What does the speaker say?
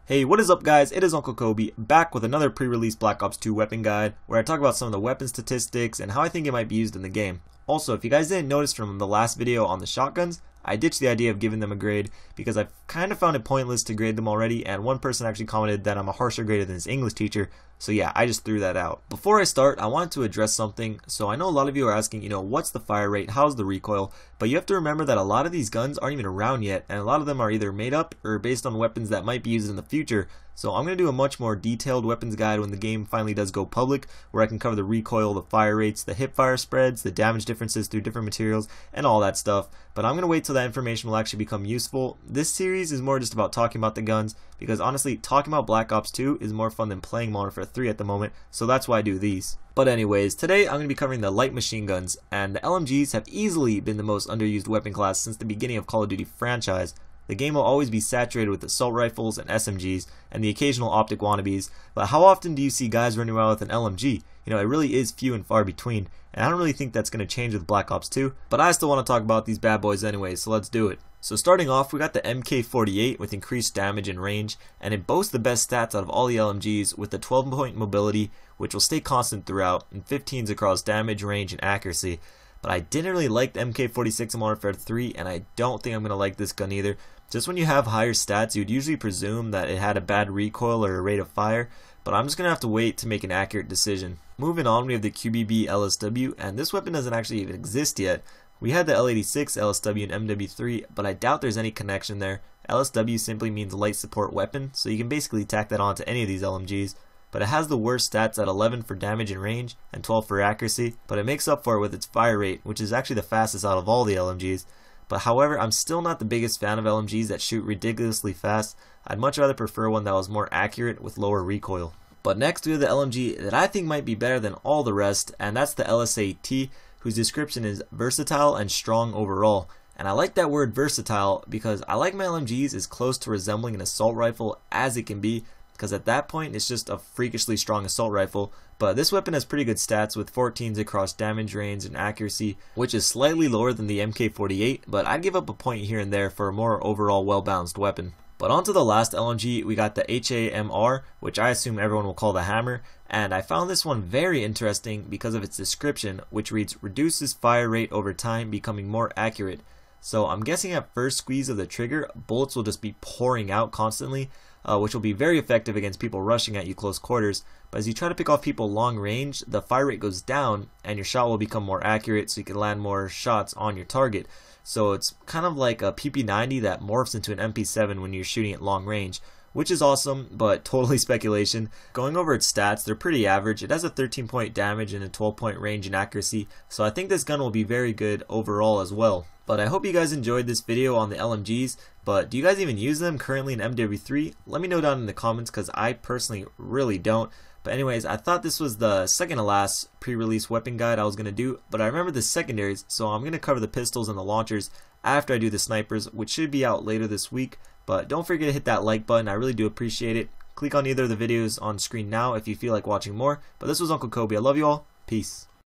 Hey, what is up guys? It is Uncle Kobe back with another pre-release Black Ops 2 weapon guide where I talk about some of the weapon statistics and how I think it might be used in the game. Also, if you guys didn't notice from the last video on the shotguns, I ditched the idea of giving them a grade because I've kind of found it pointless to grade them already, and one person actually commented that I'm a harsher grader than his English teacher, so yeah, I just threw that out. Before I start, I wanted to address something. So I know a lot of you are asking, what's the fire rate, how's the recoil, but you have to remember that a lot of these guns aren't even around yet, and a lot of them are either made up or based on weapons that might be used in the future. So I'm going to do a much more detailed weapons guide when the game finally does go public, where I can cover the recoil, the fire rates, the hip fire spreads, the damage differences through different materials, and all that stuff. But I'm going to wait till that information will actually become useful. This series is more just about talking about the guns, because honestly, talking about Black Ops 2 is more fun than playing Modern Warfare 3 at the moment, so that's why I do these. But anyways, today I'm going to be covering the light machine guns, and the LMGs have easily been the most underused weapon class since the beginning of Call of Duty franchise. The game will always be saturated with assault rifles and SMGs and the occasional optic wannabes, but how often do you see guys running around with an LMG? It really is few and far between, and I don't really think that's going to change with Black Ops 2, but I still want to talk about these bad boys anyway, so let's do it. So starting off, we got the MK48 with increased damage and range, and it boasts the best stats out of all the LMGs with the 12-point mobility, which will stay constant throughout, and 15s across damage, range, and accuracy. But I didn't really like the MK46 in Modern Warfare 3, and I don't think I'm going to like this gun either. Just when you have higher stats, you'd usually presume that it had a bad recoil or a rate of fire, but I'm just going to have to wait to make an accurate decision. Moving on, we have the QBB LSW, and this weapon doesn't actually even exist yet. We had the L86, LSW, and MW3, but I doubt there's any connection there. LSW simply means light support weapon, so you can basically tack that on to any of these LMGs. But it has the worst stats at 11 for damage and range, and 12 for accuracy, but it makes up for it with its fire rate, which is actually the fastest out of all the LMGs. But however, I'm still not the biggest fan of LMGs that shoot ridiculously fast. I'd much rather prefer one that was more accurate with lower recoil. But next we have the LMG that I think might be better than all the rest, and that's the LSAT, whose description is versatile and strong overall. And I like that word versatile because I like my LMGs as close to resembling an assault rifle as it can be, because at that point it's just a freakishly strong assault rifle. But this weapon has pretty good stats with 14s across damage, range, and accuracy, which is slightly lower than the MK48, but I'd give up a point here and there for a more overall well-balanced weapon. But on to the last LMG, we got the HAMR, which I assume everyone will call the hammer, and I found this one very interesting because of its description, which reads reduces fire rate over time, becoming more accurate. So I'm guessing at first squeeze of the trigger, bullets will just be pouring out constantly, which will be very effective against people rushing at you close quarters. But as you try to pick off people long range, the fire rate goes down and your shot will become more accurate, so you can land more shots on your target. So it's kind of like a PP90 that morphs into an MP7 when you're shooting at long range, which is awesome, but totally speculation. Going over its stats, they're pretty average. It has a 13-point damage and a 12-point range and accuracy, so I think this gun will be very good overall as well. But I hope you guys enjoyed this video on the LMGs, but do you guys even use them currently in MW3? Let me know down in the comments, because I personally really don't. But anyways, I thought this was the second to last pre-release weapon guide I was going to do, but I remember the secondaries, so I'm going to cover the pistols and the launchers after I do the snipers, which should be out later this week. But don't forget to hit that like button, I really do appreciate it. Click on either of the videos on screen now if you feel like watching more. But this was Uncle Kobe, I love you all, peace.